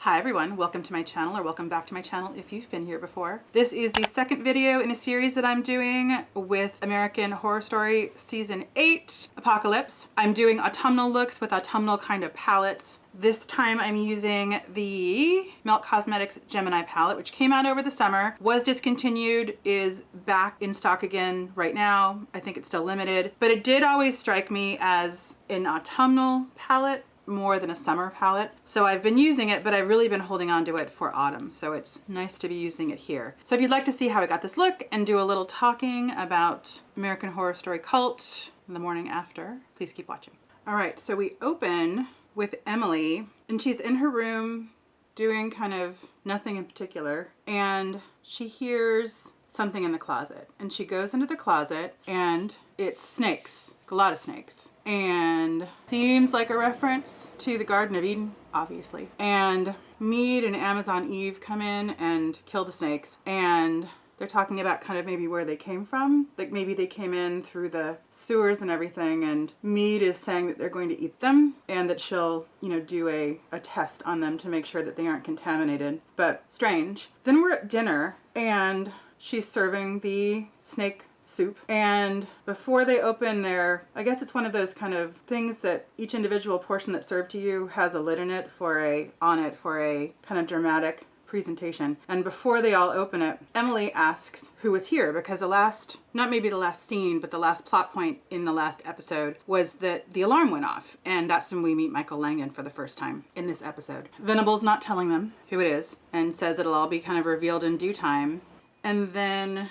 Hi everyone, welcome to my channel, or welcome back to my channel if you've been here before. This is the second video in a series that I'm doing with American Horror Story Season 8, Apocalypse. I'm doing autumnal looks with autumnal kind of palettes. This time I'm using the Melt Cosmetics Gemini palette, which came out over the summer, was discontinued, is back in stock again right now. I think it's still limited, but it did always strike me as an autumnal palette more than a summer palette. So I've been using it, but I've really been holding on to it for autumn. So it's nice to be using it here. So if you'd like to see how I got this look and do a little talking about American Horror Story Cult in the morning after, please keep watching. All right, so we open with Emily, and she's in her room doing kind of nothing in particular, and she hears something in the closet, and she goes into the closet and it's snakes, a lot of snakes, and seems like a reference to the Garden of Eden, obviously. And Mead and Amazon Eve come in and kill the snakes, and they're talking about kind of maybe where they came from, like maybe they came in through the sewers and everything, and Mead is saying that they're going to eat them and that she'll, you know, do a test on them to make sure that they aren't contaminated. But strange. Then we're at dinner and she's serving the snake soup, and before they open their, I guess it's one of those kind of things that each individual portion that's served to you has a lid in it for a kind of dramatic presentation. And before they all open it, Emily asks who was here, because the last, not maybe the last scene, but the last plot point in the last episode was that the alarm went off, and that's when we meet Michael Langdon for the first time in this episode. Venable's not telling them who it is and says it'll all be kind of revealed in due time. And then I'm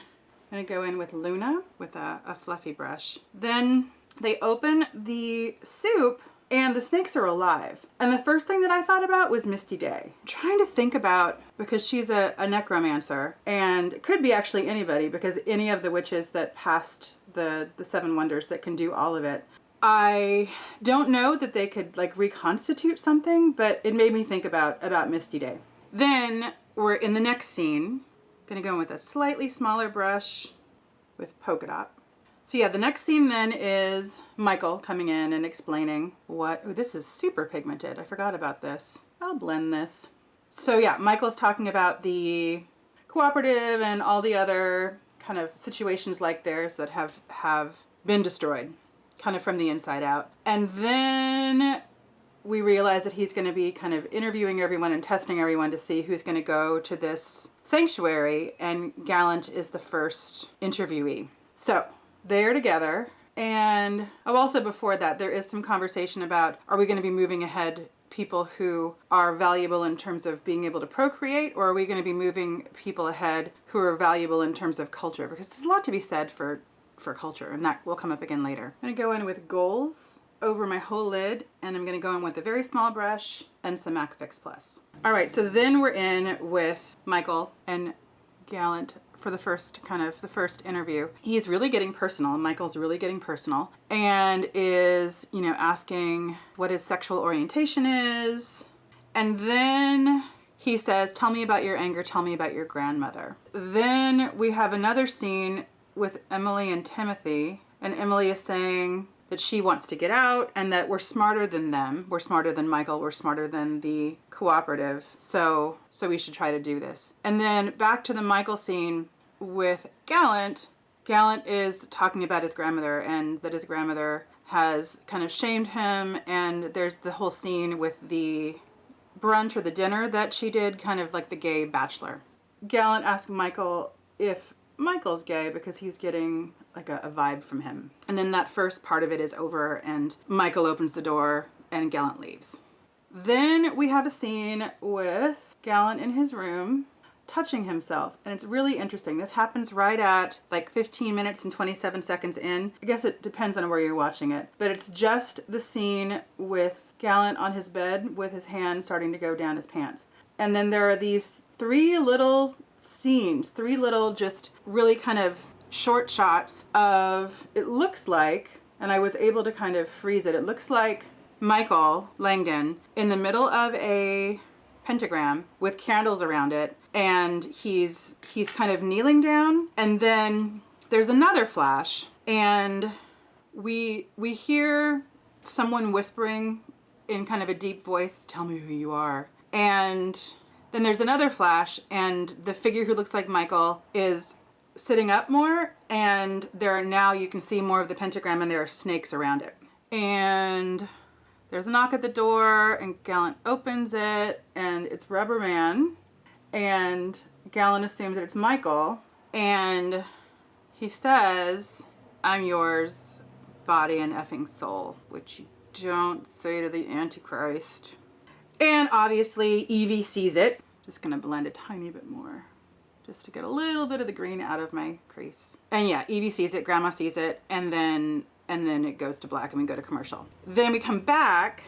gonna go in with Luna with a fluffy brush. Then they open the soup and the snakes are alive. And the first thing that I thought about was Misty Day. I'm trying to think about, because she's a necromancer, and it could be actually anybody, because any of the witches that passed the seven wonders that can do all of it. I don't know that they could like reconstitute something, but it made me think about Misty Day. Then we're in the next scene. Gonna go in with a slightly smaller brush with polka dot. So yeah, the next scene then is Michael coming in and explaining what, oh, this is super pigmented. I forgot about this. I'll blend this. So yeah, Michael's talking about the cooperative and all the other kind of situations like theirs that have been destroyed, kind of from the inside out. And then we realize that he's going to be kind of interviewing everyone and testing everyone to see who's going to go to this sanctuary, and Gallant is the first interviewee. So they're together, and also before that there is some conversation about, are we going to be moving ahead people who are valuable in terms of being able to procreate, or are we going to be moving people ahead who are valuable in terms of culture? Because there's a lot to be said for culture, and that will come up again later. I'm going to go in with goals over my whole lid, and I'm going to go in with a very small brush and some MAC Fix Plus. All right, so then we're in with Michael and Gallant for the first interview. He's really getting personal. Michael's really getting personal, and is, you know, asking what his sexual orientation is. And then he says, tell me about your anger, tell me about your grandmother. Then we have another scene with Emily and Timothy, and Emily is saying that she wants to get out and that we're smarter than them. We're smarter than Michael. We're smarter than the cooperative. So we should try to do this. And then back to the Michael scene with Gallant. Gallant is talking about his grandmother, and that his grandmother has kind of shamed him. And there's the whole scene with the brunch or the dinner that she did, kind of like the gay bachelor. Gallant asked Michael if Michael's gay, because he's getting like a vibe from him. And then that first part of it is over, and Michael opens the door and Gallant leaves. Then we have a scene with Gallant in his room touching himself, and it's really interesting. This happens right at like 15 minutes and 27 seconds in. I guess it depends on where you're watching it, but it's just the scene with Gallant on his bed with his hand starting to go down his pants. And then there are these three little scenes, three little just really kind of short shots of, it looks like, and I was able to kind of freeze it, it looks like Michael Langdon in the middle of a pentagram with candles around it, and he's kind of kneeling down, and then there's another flash, and we hear someone whispering in kind of a deep voice, tell me who you are. And then there's another flash, and the figure who looks like Michael is sitting up more, and now you can see more of the pentagram, and there are snakes around it. And there's a knock at the door, and Gallant opens it, and it's Rubber Man, and Gallant assumes that it's Michael, and he says, "I'm yours, body and effing soul," which you don't say to the Antichrist. And obviously Evie sees it. Just gonna blend a tiny bit more just to get a little bit of the green out of my crease. And yeah, Evie sees it, Grandma sees it, and then it goes to black and we go to commercial. Then we come back,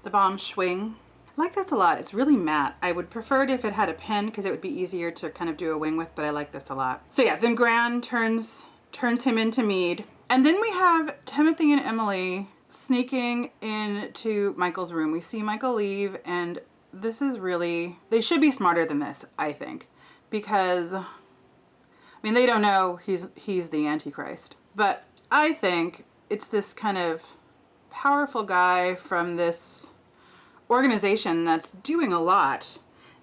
the bombs swing. I like this a lot. It's really matte. I would prefer it if it had a pen because it would be easier to kind of do a wing with, but I like this a lot. So yeah, then Gran turns him into Mead. And then we have Timothy and Emily sneaking into Michael's room. We see Michael leave, and this is really, they should be smarter than this, I think, because I mean, they don't know he's the Antichrist, but I think it's this kind of powerful guy from this organization that's doing a lot,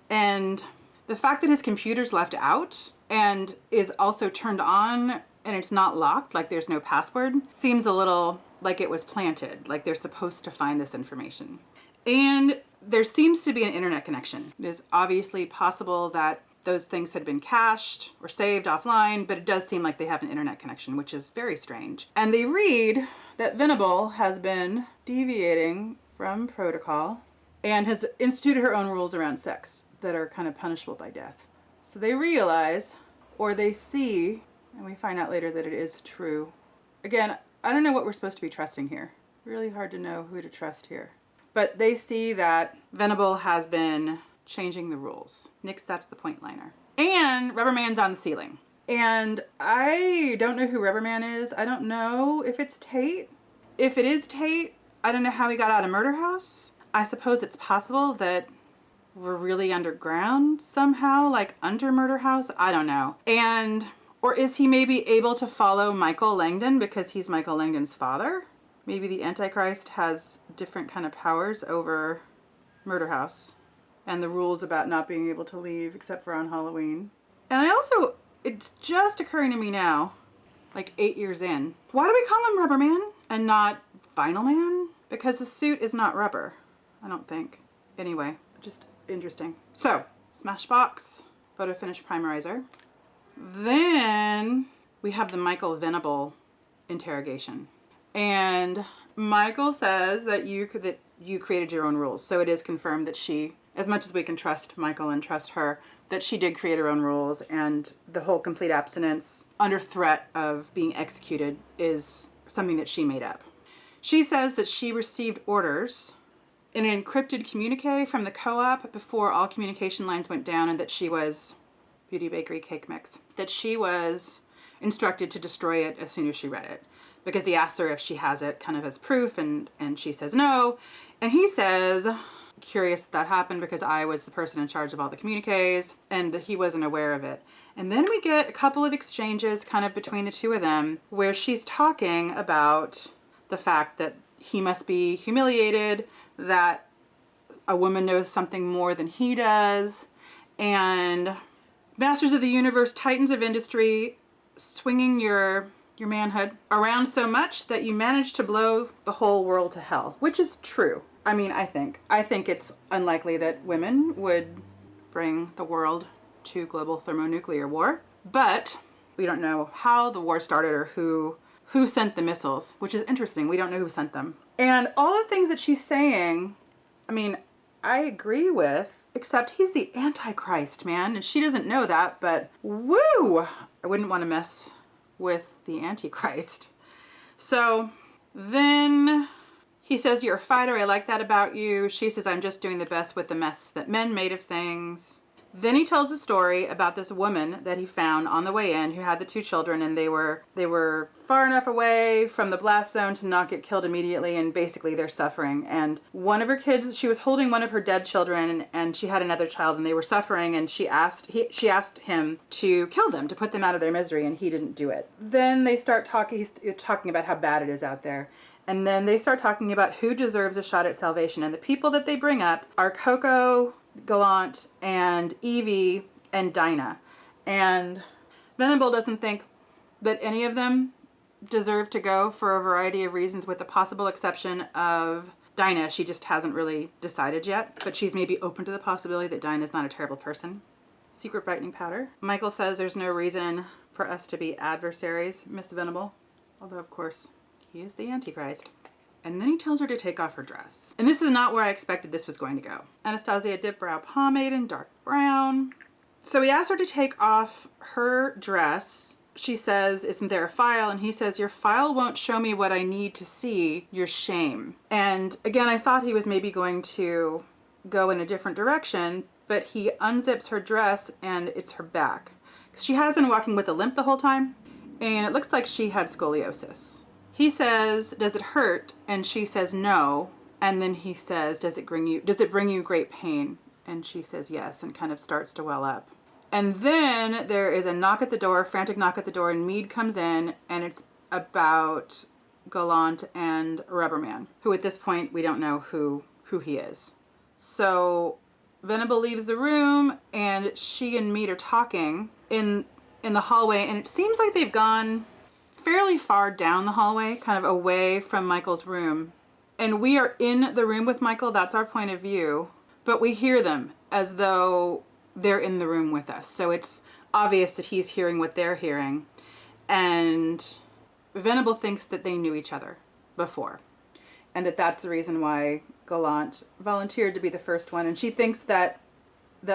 and the fact that his computer's left out and is also turned on and it's not locked, like there's no password, seems a little like it was planted, like they're supposed to find this information. And there seems to be an internet connection. It is obviously possible that those things had been cached or saved offline, but it does seem like they have an internet connection, which is very strange. And they read that Venable has been deviating from protocol and has instituted her own rules around sex that are kind of punishable by death. So they realize, or they see, and we find out later that it is true. Again, I don't know what we're supposed to be trusting here. Really hard to know who to trust here. But they see that Venable has been changing the rules. Nix, that's the point liner. And Rubber Man's on the ceiling. And I don't know who Rubber Man is. I don't know if it's Tate. If it is Tate, I don't know how he got out of Murder House. I suppose it's possible that we're really underground somehow, like under Murder House. I don't know. Or is he maybe able to follow Michael Langdon because he's Michael Langdon's father? Maybe the Antichrist has different kind of powers over Murder House and the rules about not being able to leave except for on Halloween. And I also, it's just occurring to me now, like 8 years in, why do we call him Rubber Man and not Vinyl Man? Because the suit is not rubber, I don't think. Anyway, just interesting. So, Smashbox Photo Finish Primerizer. Then we have the Michael Venable interrogation. And Michael says that you created your own rules. So it is confirmed that she, as much as we can trust Michael and trust her, that she did create her own rules, and the whole complete abstinence under threat of being executed is something that she made up. She says that she received orders in an encrypted communique from the co-op before all communication lines went down, and that she was Beauty Bakery Cake Mix, that she was instructed to destroy it as soon as she read it, because he asks her if she has it kind of as proof, and she says no. And he says, curious that happened because I was the person in charge of all the communiques, and that he wasn't aware of it. And then we get a couple of exchanges kind of between the two of them where she's talking about the fact that he must be humiliated, that a woman knows something more than he does, and Masters of the Universe, Titans of Industry, swinging your manhood around so much that you manage to blow the whole world to hell, which is true. I mean, I think it's unlikely that women would bring the world to global thermonuclear war, but we don't know how the war started or who sent the missiles, which is interesting. We don't know who sent them. And all the things that she's saying, I mean, I agree with, except he's the Antichrist, man, and she doesn't know that, but woo! I wouldn't want to mess with the Antichrist. So then he says, you're a fighter, I like that about you. She says, I'm just doing the best with the mess that men made of things. Then he tells a story about this woman that he found on the way in who had the two children, and they were far enough away from the blast zone to not get killed immediately, and basically they're suffering. And one of her kids, she was holding one of her dead children, and she had another child, and they were suffering, and she asked him to kill them, to put them out of their misery, and he didn't do it. Then they start talking, he's talking about how bad it is out there. And then they start talking about who deserves a shot at salvation. And the people that they bring up are Coco, Gallant and Evie and Dinah. And Venable doesn't think that any of them deserve to go for a variety of reasons, with the possible exception of Dinah. She just hasn't really decided yet, but she's maybe open to the possibility that Dinah's not a terrible person. Secret brightening powder. Michael says there's no reason for us to be adversaries, Miss Venable. Although, of course, he is the Antichrist. And then he tells her to take off her dress. And this is not where I expected this was going to go. Anastasia Dip Brow Pomade in dark brown. So he asks her to take off her dress. She says, isn't there a file? And he says, your file won't show me what I need to see, your shame. And again, I thought he was maybe going to go in a different direction, but he unzips her dress and it's her back. She has been walking with a limp the whole time, and it looks like she had scoliosis. He says, does it hurt? And she says, no. And then he says, does it bring you great pain? And she says, yes, and kind of starts to well up. And then there is a knock at the door, frantic knock at the door, and Meade comes in, and it's about Gallant and Rubberman, who at this point we don't know who he is. So Venable leaves the room, and she and Meade are talking in the hallway, and it seems like they've gone fairly far down the hallway, kind of away from Michael's room. And we are in the room with Michael, that's our point of view, but we hear them as though they're in the room with us. So it's obvious that he's hearing what they're hearing. And Venable thinks that they knew each other before, and that's the reason why Gallant volunteered to be the first one. And she thinks that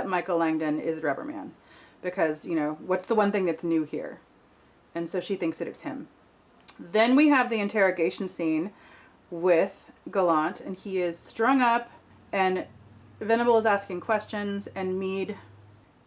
Michael Langdon is Rubberman, because, you know, what's the one thing that's new here? And so she thinks that it's him. Then we have the interrogation scene with Gallant, and he is strung up, and Venable is asking questions, and Meade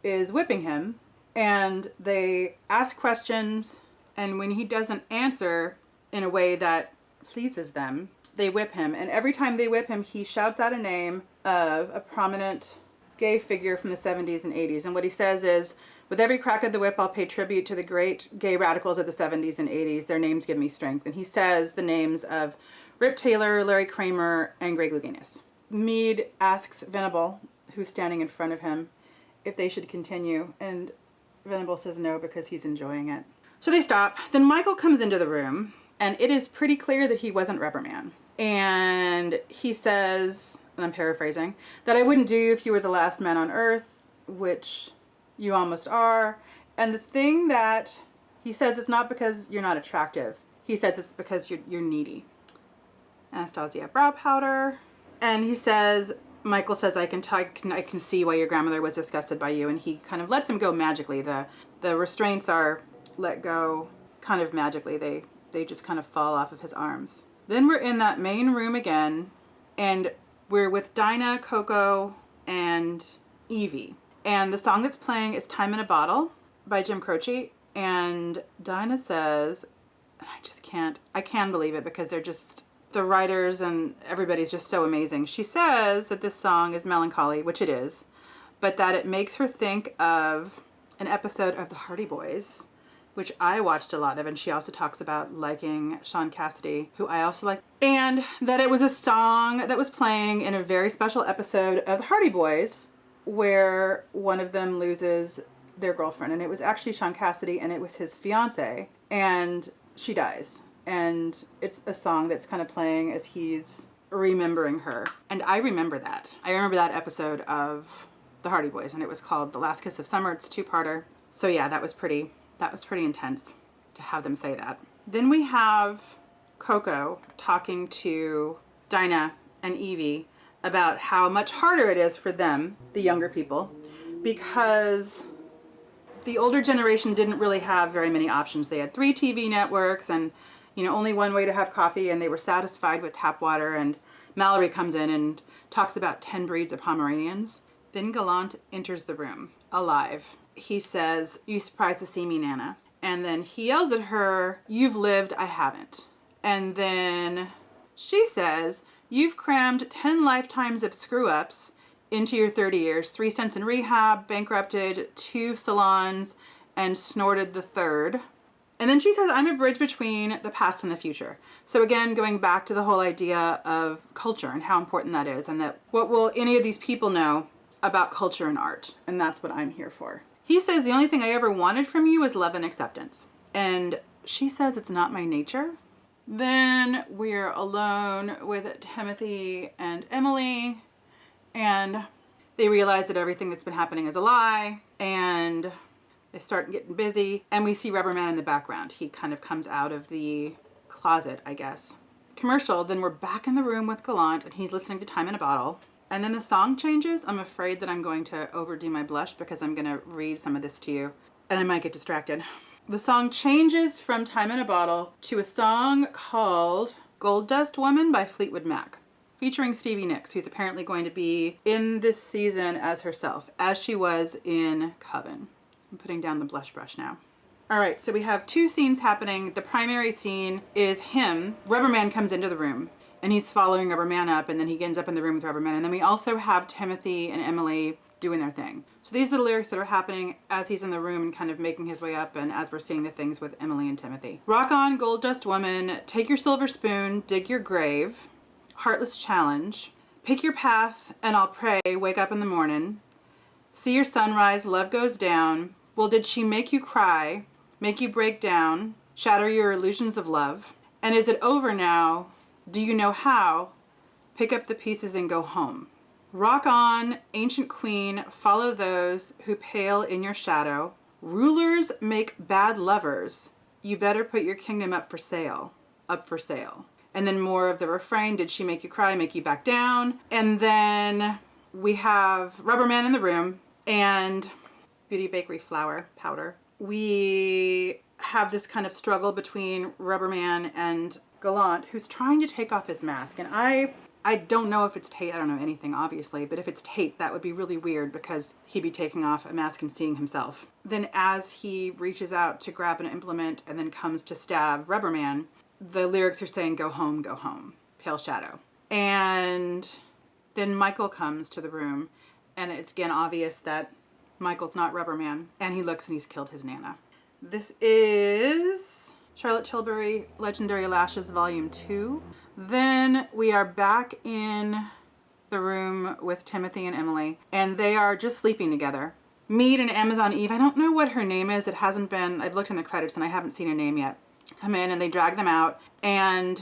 is whipping him. And they ask questions, and when he doesn't answer in a way that pleases them, they whip him. And every time they whip him, he shouts out a name of a prominent gay figure from the 70s and 80s. And what he says is, with every crack of the whip, I'll pay tribute to the great gay radicals of the 70s and 80s. Their names give me strength. And he says the names of Rip Taylor, Larry Kramer, and Greg Louganis. Meade asks Venable, who's standing in front of him, if they should continue. And Venable says no, because he's enjoying it. So they stop. Then Michael comes into the room, and it is pretty clear that he wasn't Rubberman. And he says, and I'm paraphrasing, that I wouldn't do you if you were the last man on earth, which you almost are. And the thing that he says, it's not because you're not attractive. He says it's because you're needy. Anastasia brow powder. And he says, Michael says, I can see why your grandmother was disgusted by you. And he kind of lets him go magically. The restraints are let go kind of magically. They just kind of fall off of his arms. Then we're in that main room again, and we're with Dinah, Coco, and Evie. And the song that's playing is Time in a Bottle by Jim Croce. And Dinah says, and I can believe it, because they're just, the writers and everybody's just so amazing. She says that this song is melancholy, which it is, but that it makes her think of an episode of The Hardy Boys, which I watched a lot of, and she also talks about liking Sean Cassidy, who I also like, and that it was a song that was playing in a very special episode of The Hardy Boys, where one of them loses their girlfriend, and it was actually Sean Cassidy, and it was his fiance, and she dies. And it's a song that's kind of playing as he's remembering her. And I remember that. I remember that episode of The Hardy Boys, and it was called The Last Kiss of Summer. It's a two-parter. So yeah, that was pretty intense to have them say that. Then we have Coco talking to Dinah and Evie about how much harder it is for them, the younger people, because the older generation didn't really have very many options. They had 3 TV networks and, you know, only one way to have coffee, and they were satisfied with tap water. And Mallory comes in and talks about 10 breeds of Pomeranians. Then Gallant enters the room, alive. He says, "You surprised to see me, Nana." And then he yells at her, "You've lived, I haven't." And then she says, "You've crammed 10 lifetimes of screw-ups into your 30 years, 3 stints in rehab, bankrupted 2 salons, and snorted the 3rd. And then she says, "I'm a bridge between the past and the future." So again, going back to the whole idea of culture and how important that is, and that what will any of these people know about culture and art, and that's what I'm here for. He says, the only thing I ever wanted from you is love and acceptance. And she says it's not my nature. Then we're alone with Timothy and Emily, and they realize that everything that's been happening is a lie, and they start getting busy, and we see Rubber Man in the background. He kind of comes out of the closet, I guess. Commercial, then we're back in the room with Gallant, and he's listening to Time in a Bottle. And then the song changes. I'm afraid that I'm going to overdo my blush because I'm going to read some of this to you, and I might get distracted. The song changes from Time in a Bottle to a song called Gold Dust Woman by Fleetwood Mac, featuring Stevie Nicks, who's apparently going to be in this season as herself, as she was in Coven. I'm putting down the blush brush now. All right, so we have two scenes happening. The primary scene is him. Rubber Man comes into the room, and he's following Rubber Man up, and then he ends up in the room with Rubber Man. And then we also have Timothy and Emily doing their thing. So these are the lyrics that are happening as he's in the room and kind of making his way up, and as we're seeing the things with Emily and Timothy. Rock on, Gold Dust Woman, take your silver spoon, dig your grave, heartless challenge, pick your path and I'll pray, wake up in the morning, see your sunrise, love goes down, well did she make you cry, make you break down, shatter your illusions of love, and is it over now, do you know how, pick up the pieces and go home. Rock on, ancient queen, follow those who pale in your shadow. Rulers make bad lovers. You better put your kingdom up for sale. Up for sale. And then more of the refrain, did she make you cry, make you back down? And then we have Rubber Man in the room and Beauty Bakery flour powder. We have this kind of struggle between Rubber Man and Gallant, who's trying to take off his mask. And I don't know if it's Tate, I don't know anything obviously, but if it's Tate, that would be really weird because he'd be taking off a mask and seeing himself. Then as he reaches out to grab an implement and then comes to stab Rubber Man, the lyrics are saying, go home, pale shadow. And then Michael comes to the room, and it's again obvious that Michael's not Rubber Man, and he looks and he's killed his Nana. This is Charlotte Tilbury, Legendary Lashes Volume 2. Then we are back in the room with Timothy and Emily, and they are just sleeping together. Mead and Amazon Eve, I don't know what her name is. It hasn't been, I've looked in the credits and I haven't seen a name yet. Come in and they drag them out, and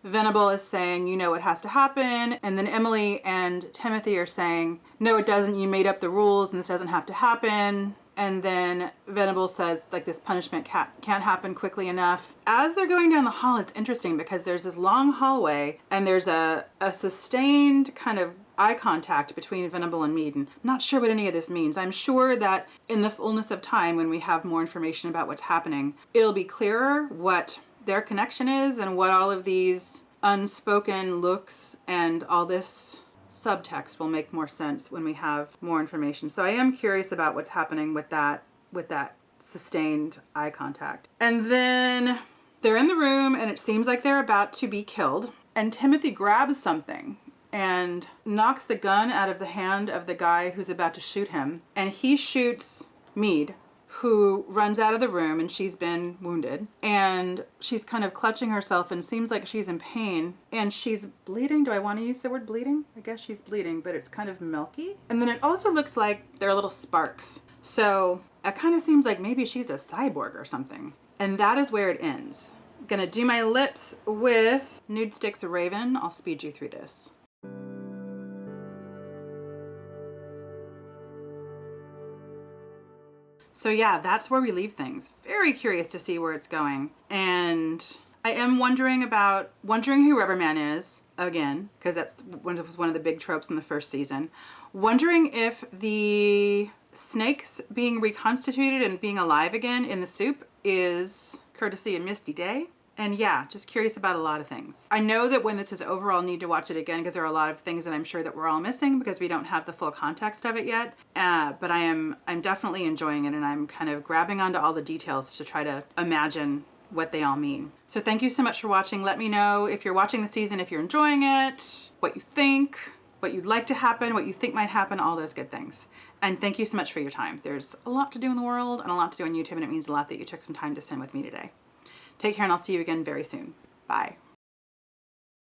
Venable is saying, you know what has to happen. And then Emily and Timothy are saying, no, it doesn't. You made up the rules and this doesn't have to happen. And then Venable says, like, this punishment can't happen quickly enough. As they're going down the hall, it's interesting because there's this long hallway and there's a sustained kind of eye contact between Venable and Mead. I'm not sure what any of this means. I'm sure that in the fullness of time, when we have more information about what's happening, it'll be clearer what their connection is and what all of these unspoken looks and all this subtext will make more sense when we have more information. So I am curious about what's happening with that sustained eye contact. And then they're in the room and it seems like they're about to be killed, and Timothy grabs something and knocks the gun out of the hand of the guy who's about to shoot him, and he shoots Mead, who runs out of the room, and she's been wounded, and she's kind of clutching herself and seems like she's in pain, and she's bleeding. Do I want to use the word bleeding? I guess she's bleeding, but it's kind of milky. And then it also looks like there are little sparks. So it kind of seems like maybe she's a cyborg or something. And that is where it ends. I'm gonna do my lips with Nude Sticks Raven. I'll speed you through this. So yeah, that's where we leave things. Very curious to see where it's going. And I am wondering who Rubber Man is, again, because that was one of the big tropes in the first season. Wondering if the snakes being reconstituted and being alive again in the soup is courtesy of Misty Day. And yeah, just curious about a lot of things. I know that when this is over, I'll need to watch it again because there are a lot of things that I'm sure that we're all missing because we don't have the full context of it yet. But I'm definitely enjoying it, and I'm kind of grabbing onto all the details to try to imagine what they all mean. So thank you so much for watching. Let me know if you're watching the season, if you're enjoying it, what you think, what you'd like to happen, what you think might happen, all those good things. And thank you so much for your time. There's a lot to do in the world and a lot to do on YouTube, and it means a lot that you took some time to spend with me today. Take care, and I'll see you again very soon. Bye.